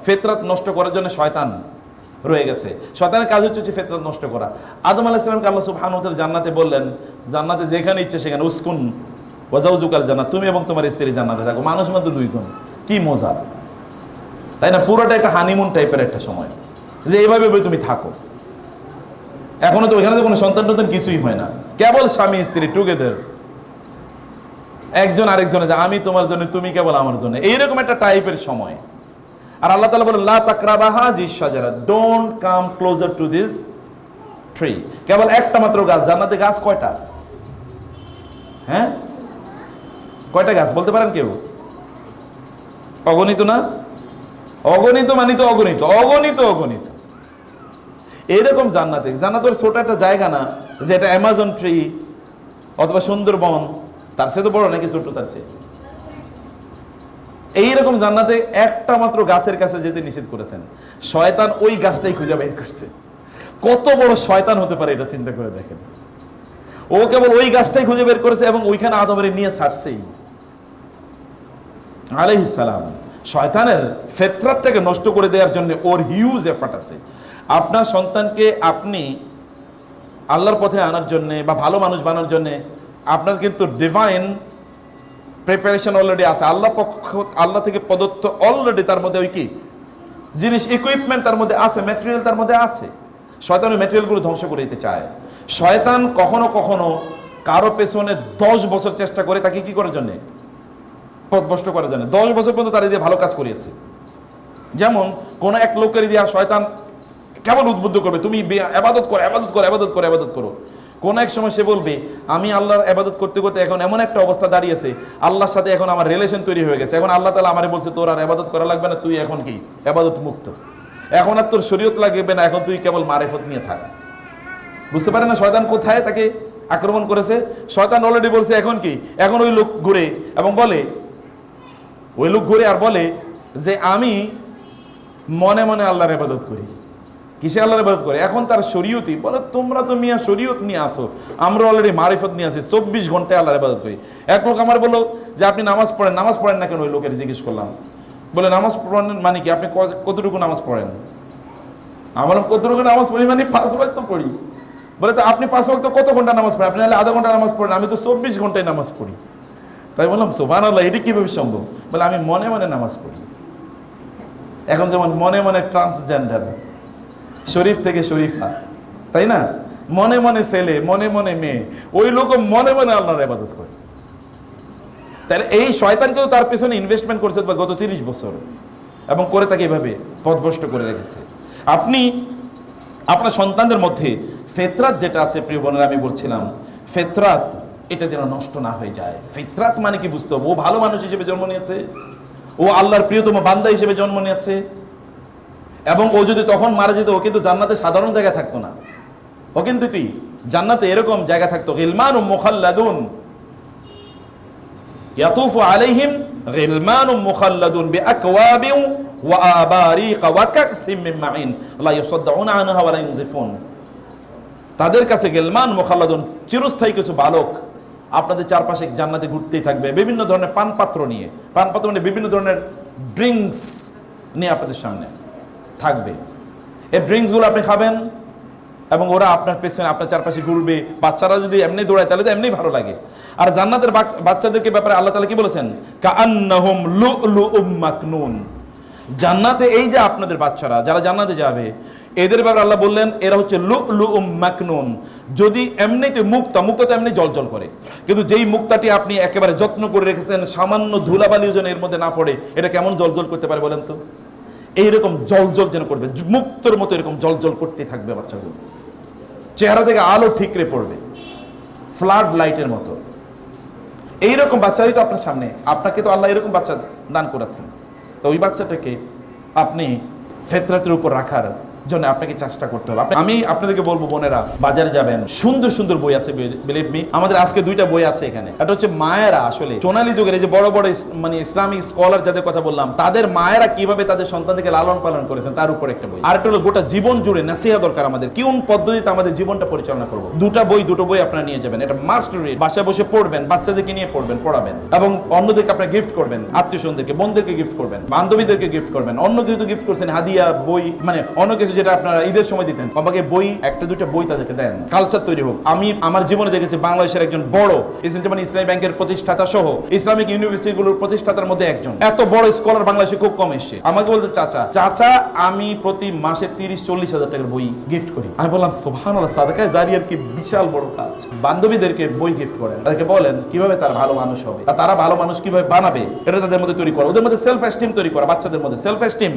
ফিতরাত নষ্ট করার জন্য শয়তান রয়ে গেছে। শয়তানের কাজ হচ্ছে ফিতরাত নষ্ট করা। আদম আলাইহিস সালামকে আল্লাহ সুবহানাহু ওয়া তাআলা জান্নাতে বললেন, জান্নাতে যেখানে ইচ্ছে সেখানে উসকুন ওয়া যাওজুকাল জান্নাত, তুমি এবং তোমার স্ত্রী জান্নাতে থাকো। মানুষ মধ্যে দুইজন, কি মজা, তাই না? পুরোটা একটা হানিমুন টাইপের একটা সময়, যে এইভাবে তুমি থাকো। এখনো তো ওইখানে তো কোনো সন্তান টন্তান কিছুই হয় না, কেবল স্বামী স্ত্রী টুগেদার, একজন আরেকজনে, আমি তোমার জন্য তুমি কেবল আমার জন্য, এইরকম একটা টাইপের সময়। আর আল্লাহ তাআলা বলেন লা তাকরাবা হাযিহিশ শাজারা, don't come closer to this tree. কেবল একটা মাত্র গাছ, জান্নাতে গাছ কয়টা? হ্যাঁ, কয়টা গাছ বলতে পারেন কেউ? অগণিত না? অগণিত মানে তো অগণিত, অগণিত অগণিত। এইরকম জান্নাতে, জান্নাতের ছোট একটা জায়গা না যে এটা অ্যামাজন ট্রি অথবা সুন্দরবন, তার চেয়ে তো বড় নাকি ছোট তার চেয়ে? এইরকম জান্নাতে একটা মাত্র গাছের কাছে যেতে নিষেধ করেছেন। শয়তান ওই গাছটাই খুঁজে বের করছে। কত বড় শয়তান হতে পারে এটা চিন্তা করে দেখেন। ও কেবল ওই গাছটাই খুঁজে বের করেছে এবং ওইখানে আদমের নিয়ে ছাড়ছেই আলাইহিস সালাম। শয়তানের ফিতরাতটাকে নষ্ট করে দেওয়ার জন্য ওর হিউজ এফর্ট আছে। আপনার সন্তানকে আপনি আল্লাহর পথে আনার জন্যে বা ভালো মানুষ বানানোর জন্যে আপনার কিন্তু ডিভাইন প্রিপারেশন অলরেডি আছে। আল্লাহ থেকে প্রদত্ত অলরেডি তার মধ্যে ওই কি জিনিস, ইকুইপমেন্ট তার মধ্যে আছে, ম্যাটেরিয়াল তার মধ্যে আছে। শয়তান ওই ম্যাটেরিয়ালগুলো ধ্বংস করে দিতে চায়। শয়তান কখনো কখনো কারো পেছনে 10 বছর চেষ্টা করে তাকে কি করার জন্যে? পথভ্রষ্ট করার জন্য। 10 বছর পর্যন্ত তার দিয়ে ভালো কাজ করিয়েছে। যেমন কোন এক লোকের দিয়ে শয়তান কেবল উদ্বুদ্ধ করবে, তুমি ইবাদত করো, ইবাদত করো, ইবাদত করো, ইবাদত করো। কোন এক সময় সে বলবে, আমি আল্লাহর ইবাদত করতে করতে এখন এমন একটা অবস্থা দাঁড়িয়েছে, আল্লাহর সাথে এখন আমার রিলেশন তৈরি হয়ে গেছে। এখন আল্লাহ তাআলা আমারে বলছে, তোর আর ইবাদত করা লাগবে না, তুই এখন কি ইবাদত মুক্ত, এখন আর তোর শরীয়ত লাগবে না, এখন তুই কেবল মারিফত নিয়ে থাক। বুঝতে পারে না শয়তান কোথায় তাকে আক্রমণ করেছে? শয়তান অলরেডি বলছে এখন কি, এখন ওই লোক ঘুরে এবং বলে, ওই লোক ঘুরে আর বলে যে আমি মনে মনে আল্লাহর ইবাদত করি। কিসে আল্লাহর ইবাদত করে? এখন তার শরীয়তই বলে, তোমরা তো মিয়া শরীয়ত নিয়ে আসো, আমরা অলরেডি মারিফত নিয়ে আসি, 24 ঘন্টায় আল্লাহর ইবাদত করি। এক লোক আমার বললো যে আপনি নামাজ পড়েন, নামাজ পড়েন না কেন? ওই লোকের জিজ্ঞেস করলাম, বলে নামাজ পড়েন মানে কি, আপনি কতটুকু নামাজ পড়েন? আমার কতটুকু নামাজ পড়ি মানে 5 ওয়াক্ত তো পড়ি। বলে তো আপনি 5 ওয়াক্ত কত ঘন্টা নামাজ পড়েন? আপনি আধা ঘন্টা নামাজ পড়েন, আমি তো 24 ঘন্টায় নামাজ পড়ি। তাই বললাম সুবহানাল্লাহ, এটা কিভাবে সম্ভব? বলে আমি মনে মনে নামাজ পড়ি। এখন যেমন মনে মনে ট্রান্সজেন্ডার, শরীফ থেকে শরীফা, তাই না? মনে মনে ছেলে, মনে মনে মেয়ে, ওই লোক মনে মনে আল্লাহর ইবাদত করে। তাহলে এই শয়তানকেও তার পেছনে ইনভেস্টমেন্ট করেছে গত 30 বছর এবং করে তাকে এভাবে পথভ্রষ্ট করে রেখেছে। আপনি আপনার সন্তানদের মধ্যে ফিতরাত যেটা আছে, প্রিয় বোনেরা, আমি বলছিলাম ফিতরাত এটা যেন নষ্ট না হয়ে যায়। ফিতরাত মানে কি বুঝতে হবে? ও ভালো মানুষ হিসেবে জন্ম নিয়েছে, ও আল্লাহর প্রিয়তম বান্দা হিসেবে জন্ম নিয়েছে, এবং ও যদি তখন মারা যেত, ও কিন্তু জান্নাতে সাধারণ জায়গায় থাকতো না, ও কিন্তু কি জান্নাতে এরকম জায়গা থাকতো, গিলমানুম মুখাল্লাদুন ইয়াতুফু আলাইহিম গিলমানুম মুখাল্লাদুন বিআকওয়াবিন ওয়া আবারিক ওয়া কাকসিম মিন মাইন লা ইয়াসাদউনা আনহা ওয়া লা ইউনজিফুন। তাদের কাছে গিলমান মুখাল্লাদুন, চিরস্থায়ী কিছু বালক আপনাদের চারপাশে জান্নাতে ঘুরতেই থাকবে, বিভিন্ন ধরনের পানপাত্র নিয়ে, পানপাত্র মানে বিভিন্ন ধরনের ড্রিঙ্কস নিয়ে আপনাদের সামনে থাকবে। এই ড্রিঙ্কসগুলো আপনি খাবেন এবং ওরা আপনার পেছনে আপনার চারপাশে ঘুরবে। বাচ্চারা যদি এমনি দৌড়ায় তাহলে তো এমনি ভালো লাগে। আর জান্নাতের বাচ্চাদেরকে ব্যাপারে আল্লাহ তাআলা কি বলেছেন? কাআন্নাহুম লুলুউম মাকনুন। জান্নাতে এই যে আপনাদের বাচ্চারা যারা জান্নাতে যাবে, এদের ব্যাপারে আল্লাহ বললেন এরা হচ্ছে লুলুউম মাকনুন। যদি এমনিতে মুক্তা তো এমনি জলজল করে, কিন্তু যেই মুক্তাটি আপনি একেবারে যত্ন করে রেখেছেন, সামান্য ধুলাবালিও যেন এর মধ্যে না পড়ে, এটা কেমন জলজল করতে পারে বলেন তো? এইরকম জলজল যেন করবে, মুক্তর মতো এরকম জলজল করতে থাকবে বাচ্চাগুলো, চেহারা থেকে আলো ঠিকরে পড়বে ফ্লাড লাইটের মতো। এইরকম বাচ্চাই তো আপনার সামনে, আপনাকে তো আল্লাহ এরকম বাচ্চা দান করেছেন। তো ওই বাচ্চাটাকে আপনি ফিতরাতের উপর রাখার জন্য আপনাকে চেষ্টা করতে হবে। আমি আপনাদেরকে বলবো বোনেরা, বাজারে যাবেন, সুন্দর সুন্দর বই আছে, বিলিভ মি। আমাদের আজকে 2টা বই আছে এখানে। এটা হচ্ছে মায়েরা, আসলে সোনালী যুগের এই যে বড় বড় মানে ইসলামিক স্কলার যাদের কথা বললাম, তাদের মায়েরা কিভাবে তাদের সন্তানদেরকে লালন পালন করেছেন তার উপর একটা বই। আর একটা হলো গোটা জীবন জুড়ে নাসিহা দরকার আমাদের, কোন পদ্ধতিতে আমাদের জীবনটা পরিচালনা করবো। দুটো বই আপনারা নিয়ে যাবেন, এটা মাস্ট রিড। বাসায় বসে পড়বেন, বাচ্চাদেরকে নিয়ে পড়বেন, পড়াবেন, এবং অন্যদেরকে আপনারা গিফট করবেন, আত্মীয় স্বজনদেরকে, বোনদেরকে গিফট করবেন, বান্ধবীদেরকে গিফট করবেন। অন্য কিছু গিফট করছেন, হাদিয়া, বই, মানে অন্য কিছু যেটা আপনারা ঈদের সময় দিতেন, আমাকে বই, 1-2টা বই তাদেরকে দেন, কালচার তৈরি হোক। আমি আমার জীবনে দেখেছি বাংলাদেশের একজন বড় ইসলামী ব্যাংকের প্রতিষ্ঠাতা সহ ইসলামিক ইউনিভার্সিটিগুলোর প্রতিষ্ঠাতার মধ্যে একজন, এত বড় স্কলার বাংলাদেশে খুব কম এসে আমাকে বলতে, চাচা আমি প্রতি মাসে 30-40 হাজার টাকার বই গিফট করি। আমি বললাম সুবহানাল্লাহ, সাদাকায়ে জারিয়ার কি বিশাল বড় কাজ। বান্ধবীদেরকে বই গিফট করেন, তাদেরকে বলেন কিভাবে তারা ভালো মানুষ হবে, আর তারা ভালো মানুষ কিভাবে বানাবে, এটা তাদের মধ্যে তৈরি করা, ওদের মধ্যে সেলফ এস্টিম তৈরি করা, বাচ্চাদের মধ্যে সেলফ এস্টিম।